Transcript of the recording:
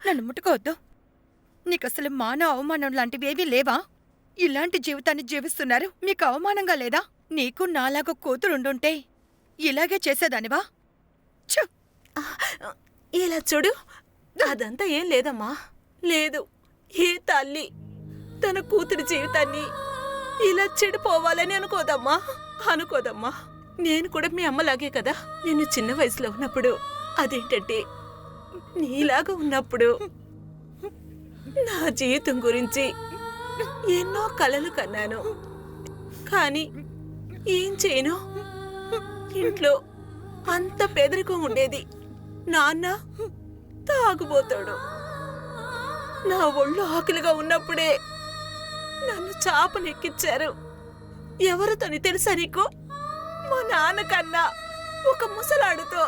నన్ను ముట్టుకోవద్దు. నీకసలు మాన అవమానం లాంటివేవీ లేవా? ఇలాంటి జీవితాన్ని జీవిస్తున్నారు. మీకు అవమానంగా లేదా? నీకు నాలాగా కూతురుండుంటే ఇలాగే చేసేదానివా? ఛ! ఇలా చూడు, అదంతా ఏం లేదమ్మా. లేదు, ఏ తల్లి తన కూతురి జీవితాన్ని ఇలా చెడిపోవాలని అనుకోదమ్మా. నేను కూడా మీ అమ్మలాగే కదా. నేను చిన్న వయసులో ఉన్నప్పుడు, అదేంటంటే నీలాగా ఉన్నప్పుడు నా జీవితం గురించి ఎన్నో కలలు కన్నాను. కానీ ఏం చేయను, ఇంట్లో అంత పేదరికం ఉండేది. నాన్న తాగుబోతాడు. నా ఒళ్ళు ఆకలిగా ఉన్నప్పుడే నన్ను చాపనెక్కించారు. ఎవరితోని తెలుసా నీకు? మా నాన్న కన్నా ఒక ముసలాడుతో